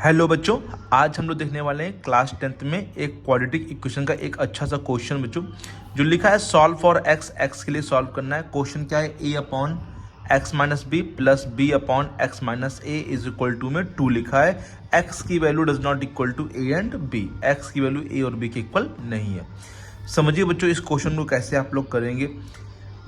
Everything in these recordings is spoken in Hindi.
हेलो बच्चों, आज हम लोग देखने वाले हैं क्लास 10th में एक क्वाड्रेटिक इक्वेशन का एक अच्छा सा क्वेश्चन बच्चों जो लिखा है सॉल्व फॉर एक्स। एक्स के लिए सॉल्व करना है। क्वेश्चन क्या है, A upon X minus B plus B upon X minus A is equal to में 2 लिखा है। एक्स की value does not equal to A and B. X की वैल्यू ए और बी के इक्वल नहीं है। समझिए बच्चों इस क्वेश्चन को कैसे आप लोग करेंगे।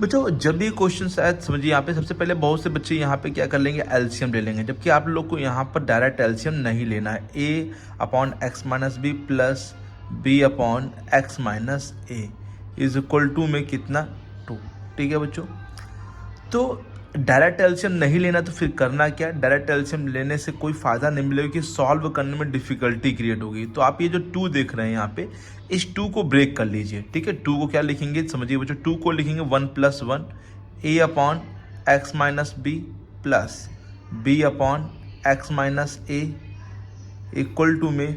बच्चों जब भी क्वेश्चन शायद समझिए यहाँ पे सबसे पहले बहुत से बच्चे यहाँ पे क्या कर लेंगे, एलसीएम ले लेंगे, जबकि आप लोग को यहाँ पर डायरेक्ट एलसीएम नहीं लेना है। A upon X minus B plus B upon X minus A is equal to में कितना 2। ठीक है बच्चों, तो डायरेक्ट एलसीएम नहीं लेना तो फिर करना क्या, डायरेक्ट एलसीएम लेने से कोई फ़ायदा नहीं मिलेगा कि सॉल्व करने में डिफ़िकल्टी क्रिएट होगी। तो आप ये जो 2 देख रहे हैं यहाँ पे, इस 2 को ब्रेक कर लीजिए। ठीक है, 2 को क्या लिखेंगे, समझिए बच्चों, 2 को लिखेंगे 1 + 1 A upon X minus B plus B upon X minus A equal to में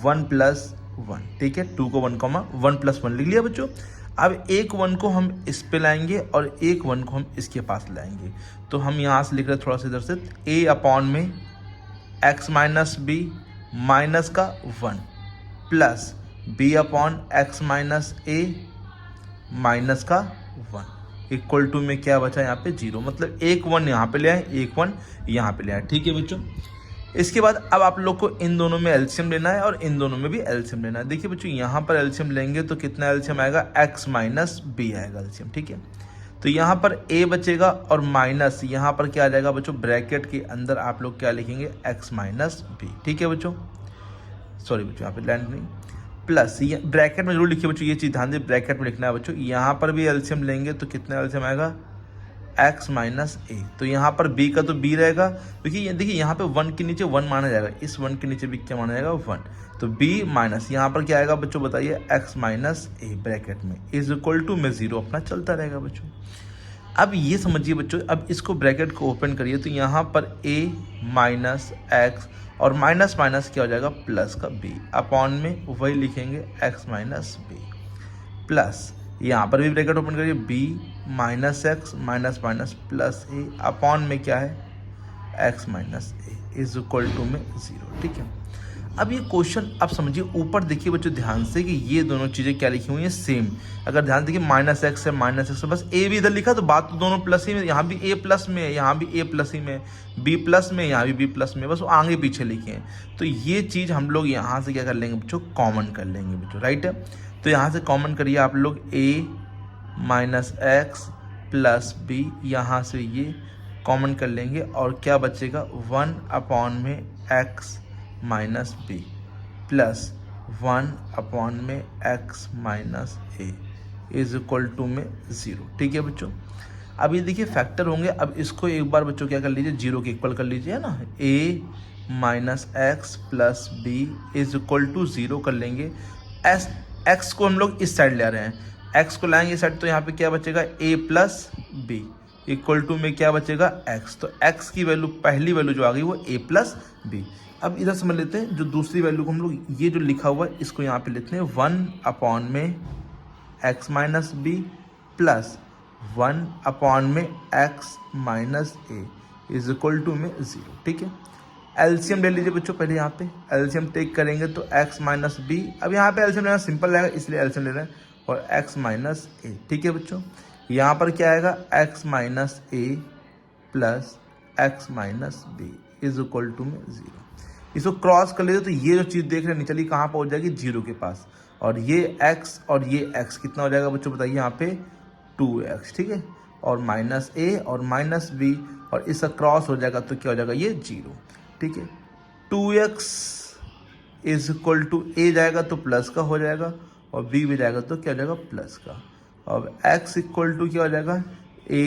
1 + 1। ठीक है, 2 को 1 + 1 लिख लिया बच्चों। अब एक 1 को हम इस पे लाएंगे और एक 1 को हम इसके पास लाएंगे। तो हम यहाँ से लिख रहे हैं थोड़ा सा इधर से, ए अपॉन में एक्स माइनस बी माइनस का 1 plus B upon X minus A minus का 1 इक्वल टू में क्या बचा यहाँ पे 0। मतलब एक 1 यहाँ पे ले आए, एक 1 यहाँ पे ले आए। ठीक है बच्चों, इसके बाद अब आप लोग को इन दोनों में एलसीएम लेना है और इन दोनों में भी एलसीएम लेना है। देखिए बच्चों यहाँ पर एलसीएम लेंगे तो कितना एलसीएम आएगा, x माइनस बी आएगा एलसीएम। ठीक है, तो यहाँ पर a बचेगा और माइनस यहाँ पर क्या आ जाएगा बच्चों, ब्रैकेट के अंदर आप लोग क्या लिखेंगे, x माइनस बी। ठीक है बच्चों, सॉरी बच्चों यहाँ पे लैंड नहीं, प्लस ये ब्रैकेट में जरूर लिखिए बच्चों, ये चीज़ ध्यान दे, ब्रैकेट में लिखना है बच्चों। यहाँ पर भी एलसीएम लेंगे तो कितना एलसीएम आएगा, x माइनस ए। तो यहाँ पर b का तो b रहेगा, देखिए यहाँ पे 1 के नीचे 1 माना जाएगा, इस 1 के नीचे भी क्या माना जाएगा, 1। तो b माइनस यहाँ पर क्या आएगा बच्चों, बताइए, x माइनस ए ब्रैकेट में इज इक्वल टू में 0 अपना चलता रहेगा बच्चों। अब ये समझिए बच्चों, अब इसको ब्रैकेट को ओपन करिए तो यहाँ पर a माइनस एक्स और माइनस माइनस क्या हो जाएगा, प्लस का b अपॉन में वही लिखेंगे x माइनस बी प्लस यहाँ पर भी ब्रैकेट ओपन करिए, b minus X minus minus plus A upon में क्या है, x minus A is equal to में 0। ठीक है, अब ये क्वेश्चन आप समझिए, ऊपर देखिए बच्चों ध्यान से कि ये दोनों चीज़ें क्या लिखी हुई हैं, सेम। अगर ध्यान देखिए माइनस एक्स है, माइनस एक्स है, बस ए भी इधर लिखा तो बात तो दोनों प्लस ही में, यहाँ भी ए प्लस में है, यहाँ भी ए प्लस ही में, बी प्लस में, यहाँ भी बी प्लस में, बस वो आगे पीछे लिखे हैं। तो ये चीज़ हम लोग यहाँ से क्या कर लेंगे बच्चों, कॉमन कर लेंगे बच्चों, राइट है। तो यहाँ से कॉमन करिए आप लोग, ए माइनस एक्स प्लस बी, यहाँ से ये कॉमन कर लेंगे और क्या बचेगा, 1 अपॉन में X minus B plus 1 upon में X minus A is equal to में 0। ठीक है बच्चों, अब ये देखिए फैक्टर होंगे। अब इसको एक बार बच्चों क्या कर लीजिए, 0 के इक्वल कर लीजिए, है ना। A minus X plus B is equal to 0 कर लेंगे। एक्स को हम लोग इस साइड ले आ रहे हैं, एक्स को लाएंगे इस साइड, तो यहाँ पे क्या बचेगा, ए प्लस बी इक्वल टू में क्या बचेगा, एक्स। तो एक्स की वैल्यू, पहली वैल्यू जो आ गई वो ए प्लस बी। अब इधर समझ लेते हैं, जो दूसरी वैल्यू को हम लोग, ये जो लिखा हुआ है इसको यहाँ पे लेते हैं, 1 अपॉन में X minus B plus 1 upon में X minus A is equal to में 0। ठीक है, एलसीएम ले लीजिए बच्चों, पहले यहाँ पे एलसीएम टेक करेंगे तो x माइनस बी, अब यहाँ पे एलसीएम लेना सिंपल रहेगा इसलिए एलसीएम ले रहे हैं, और x माइनस ए। ठीक है बच्चों, यहाँ पर क्या आएगा, x minus a plus x minus b is equal to में 0। इसको क्रॉस कर लीजिए तो ये जो चीज़ देख रहे हैं नीचे कहाँ पहुँच जाएगी, 0 के पास, और ये x और ये x कितना हो जाएगा बच्चों, बताइए यहाँ पे 2x। ठीक है, और माइनस ए और माइनस बी और इसका क्रॉस हो जाएगा तो क्या हो जाएगा, ये 0। ठीक है, 2x इज इक्वल टू ए जाएगा तो प्लस का हो जाएगा और b भी जाएगा तो क्या हो जाएगा, प्लस का। अब x इक्वल टू क्या हो जाएगा, a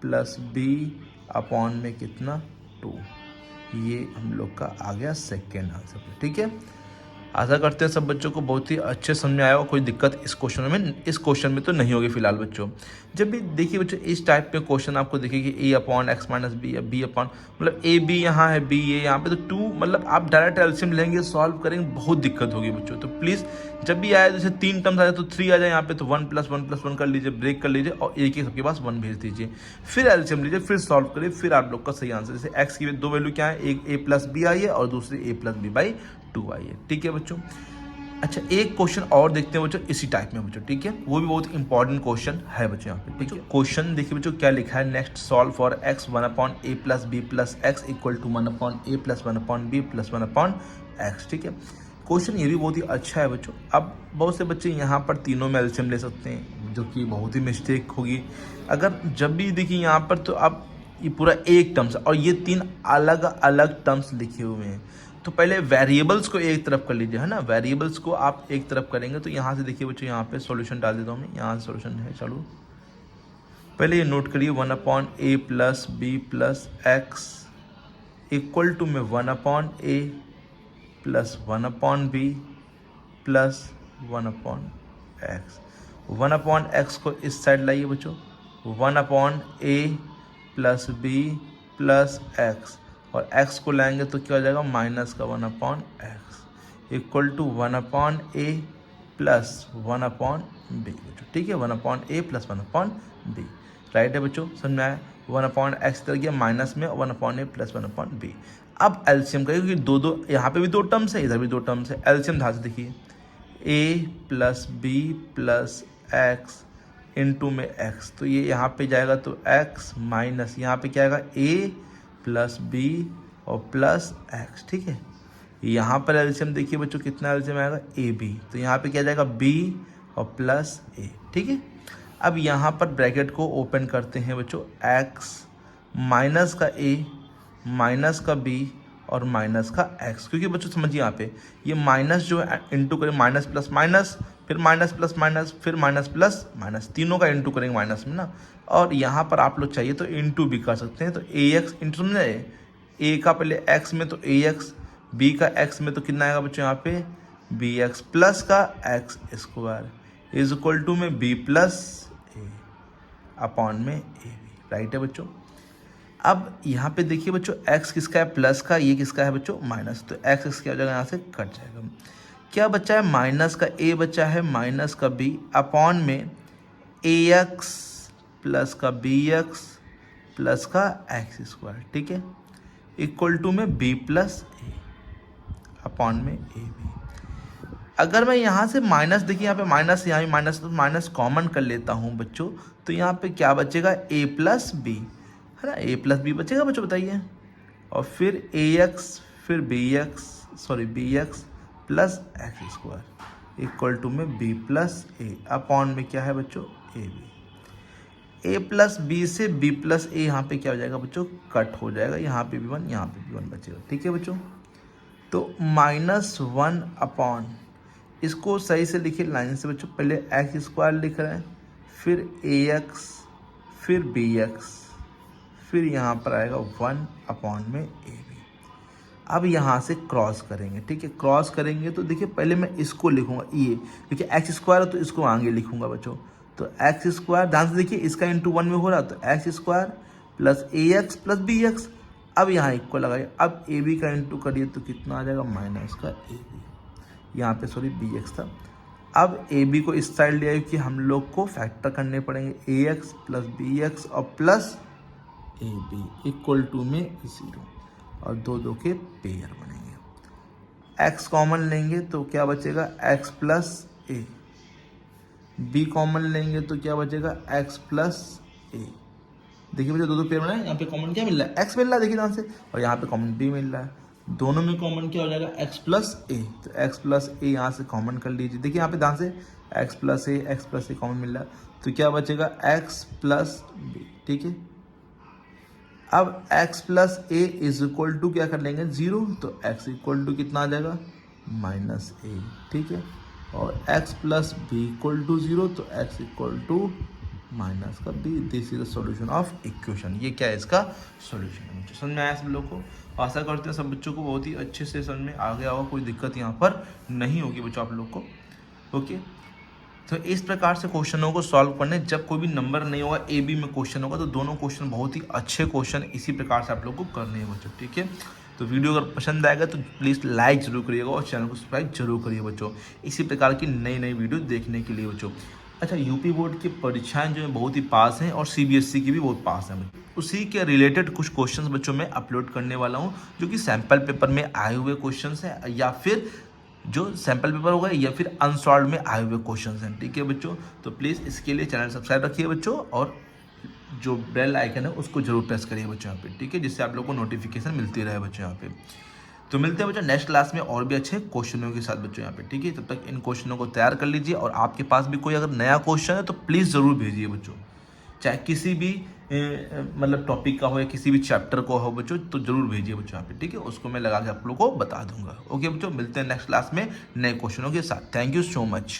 प्लस बी अपॉन में कितना, 2। ये हम लोग का आ गया सेकेंड आंसर। ठीक है, आशा करते हैं सब बच्चों को बहुत ही अच्छे समझ में आया होगा, कोई दिक्कत इस क्वेश्चन में तो नहीं होगी फिलहाल बच्चों। जब भी देखिए बच्चों इस टाइप के क्वेश्चन आपको देखिए कि a/x - b या b अपॉन मतलब a b यहाँ है b a यहाँ पे, तो 2 मतलब आप डायरेक्ट एलसीएम लेंगे सॉल्व करेंगे बहुत दिक्कत होगी बच्चों। तो प्लीज़ जब भी आए जैसे 3 टर्म्स आ जाए तो 3 आ जाए यहाँ पे, तो 1 + 1 + 1 कर लीजिए, ब्रेक कर लीजिए और एक सबके पास 1 भेज दीजिए, फिर एलसीएम लीजिए, फिर सॉल्व करिए, फिर आप लोग का सही आंसर। जैसे x की 2 वैल्यू क्या है, एक a+b आई है और दूसरी a+b/2 आई है। ठीक है बच्चों। अच्छा एक क्वेश्चन और देखते हैं बच्चों इसी टाइप में बच्चों, ठीक है, वो भी बहुत इंपॉर्टेंट क्वेश्चन है बच्चों यहाँ पे। ठीक है, क्वेश्चन देखिए बच्चों क्या लिखा है, next solve for x 1/a + b + x = 1/a + 1/b + 1/x। ठीक है, क्वेश्चन ये भी बहुत ही अच्छा है बच्चों। अब बहुत से बच्चे यहाँ पर तीनों में एलसीएम ले सकते हैं, जो कि बहुत ही मिस्टेक होगी। अगर जब भी देखिए यहाँ पर तो अब ये पूरा एक टर्म्स और ये 3 अलग अलग टर्म्स लिखे हुए हैं, तो पहले वेरिएबल्स को एक तरफ कर लीजिए, है ना, वेरिएबल्स को आप एक तरफ करेंगे तो यहाँ से देखिए बच्चों यहाँ पे सॉल्यूशन डाल देता हूँ मैं, यहाँ से सॉल्यूशन है। चलो पहले ये नोट करिए 1/a + b + x = में 1/a + 1/b + 1/x। 1/x को इस साइड लाइए बच्चों, 1/a + b + x और x को लाएंगे तो क्या हो जाएगा -1/x = 1/a + 1/b। ठीक है, 1/a + 1/b राइट है बच्चों, समझ में आया। 1/x इधर गया माइनस में, 1/a + 1/b। अब एलसीएम करिए क्योंकि दो यहाँ पे भी 2 टर्म्स है, इधर भी 2 टर्म्स है। एलसीएम ध्यान से देखिए, a + b + x इंटू में x, तो ये यहाँ पे जाएगा तो x माइनस यहाँ पे क्या आएगा a + b और प्लस x। ठीक है, यहाँ पर एलसीएम देखिए बच्चों कितना एलसीएम आएगा ab, तो यहाँ पे क्या जाएगा b और प्लस a। ठीक है, अब यहाँ पर ब्रैकेट को ओपन करते हैं बच्चों, x माइनस का a माइनस का b और माइनस का x, क्योंकि बच्चों समझिए यहाँ पे ये माइनस जो है इंटू करें माइनस प्लस माइनस, फिर माइनस प्लस माइनस, फिर माइनस प्लस माइनस, तीनों का इंटू करेंगे माइनस में ना। और यहाँ पर आप लोग चाहिए तो इंटू भी कर सकते हैं, तो ax इंटू समझे, a का पहले x में तो ax, b का x में तो कितना आएगा बच्चों यहाँ पे bx प्लस का x² = में b + a अपॉन में ab। राइट है बच्चों। अब यहाँ पे देखिए बच्चों x किसका है प्लस का, ये किसका है बच्चों माइनस, तो x क्या हो जाएगा यहाँ से कट जाएगा। क्या बच्चा है माइनस का a बच्चा है माइनस का b अपॉन में ax प्लस का bx प्लस का x²। ठीक है, = में b + a अपॉन में ab। अगर मैं यहाँ से माइनस देखिए यहाँ पे माइनस, यहाँ भी माइनस, तो माइनस कॉमन कर लेता हूँ बच्चों, तो यहाँ पे क्या बचेगा a + b, है ना, a + b बचेगा बच्चों बताइए, और फिर ax फिर bx प्लस x² = में b + a अपॉन में क्या है बच्चों ab। a + b से b + a यहाँ पे क्या हो जाएगा बच्चों कट हो जाएगा, यहाँ पे भी 1 यहाँ पे भी 1 बचेगा। ठीक है बच्चों, तो -1 अपॉन, इसको सही से लिखिए लाइन से बच्चों, पहले x² लिख रहे हैं, फिर ax फिर bx, फिर यहाँ पर आएगा 1 अपॉन में ab। अब यहाँ से क्रॉस करेंगे। ठीक है, क्रॉस करेंगे तो देखिए पहले मैं इसको लिखूंगा ये, देखिए x² है तो इसको आगे लिखूंगा बच्चों, तो x², ध्यान से देखिए इसका इंटू 1 में हो रहा, तो x² plus ax plus bx। अब यहाँ इक्वल लगाइए, अब ab का इंटू करिए तो कितना आ जाएगा माइनस का ab, यहाँ पे सॉरी bx था। अब ab को इस साइड ले आइए कि हम लोग को फैक्टर करने पड़ेंगे, ax प्लस bx और प्लस ab = में 0 और 2 के पेयर बनेंगे। x कॉमन लेंगे तो क्या बचेगा x plus a, b common लेंगे तो क्या बचेगा x प्लस a। देखिए बच्चे 2 पेयर बना है, यहाँ पे कॉमन क्या मिल रहा है x मिल रहा है देखिए ध्यान से, और यहाँ पे कॉमन b मिल रहा है, दोनों में कॉमन क्या हो जाएगा x प्लस a, तो x प्लस a यहाँ से कॉमन कर लीजिए। देखिए यहाँ पे ध्यान से x प्लस a कॉमन मिल रहा है, तो क्या बचेगा x प्लस b। ठीक है, अब x प्लस a = क्या कर लेंगे 0, तो x = कितना आ जाएगा -a। ठीक है, और x प्लस b = 0, तो x = -b। This is the solution of equation. ये क्या है इसका सॉल्यूशन है, समझ में आया सब लोग को। आशा करते हैं सब बच्चों को बहुत ही अच्छे से समझ में आ गया होगा, कोई दिक्कत यहाँ पर नहीं होगी बच्चों आप लोग को। ओके, तो इस प्रकार से क्वेश्चनों को सॉल्व करने, जब कोई भी नंबर नहीं होगा, ए बी में क्वेश्चन होगा, तो दोनों क्वेश्चन बहुत ही अच्छे क्वेश्चन इसी प्रकार से आप लोग को करने हैं बच्चों। ठीक है, तो वीडियो अगर पसंद आएगा तो प्लीज़ लाइक जरूर करिएगा और चैनल को सब्सक्राइब जरूर करिए बच्चों, इसी प्रकार की नई नई वीडियो देखने के लिए बच्चों। अच्छा, यूपी बोर्ड की परीक्षाएं जो है बहुत ही पास हैं और सीबीएसई की भी बहुत पास हैं बच्चों। उसी के रिलेटेड कुछ क्वेश्चंस बच्चों में अपलोड करने वाला हूं, जो कि सैम्पल पेपर में आए हुए क्वेश्चंस हैं, या फिर जो सैम्पल पेपर होगा, या फिर अनसॉल्व में आए हुए क्वेश्चंस हैं। ठीक है बच्चों, तो प्लीज़ इसके लिए चैनल सब्सक्राइब रखिए बच्चों, और जो बेल आइकन है उसको जरूर प्रेस करिए बच्चों यहाँ पे। ठीक है, जिससे आप लोग को नोटिफिकेशन मिलती रहे बच्चों यहाँ पे। तो मिलते हैं बच्चों नेक्स्ट क्लास में और भी अच्छे क्वेश्चनों के साथ बच्चों यहाँ पे। ठीक है, तब तक इन क्वेश्चनों को तैयार कर लीजिए, और आपके पास भी कोई अगर नया क्वेश्चन है तो प्लीज़ ज़रूर भेजिए बच्चों, चाहे किसी भी मतलब टॉपिक का हो या किसी भी चैप्टर को हो बच्चों, तो जरूर भेजिए बच्चों यहाँ पे। ठीक है, उसको मैं लगा के आप लोग को बता दूंगा। ओके बच्चों, मिलते हैं नेक्स्ट क्लास में नए क्वेश्चनों के साथ। Thank you so much.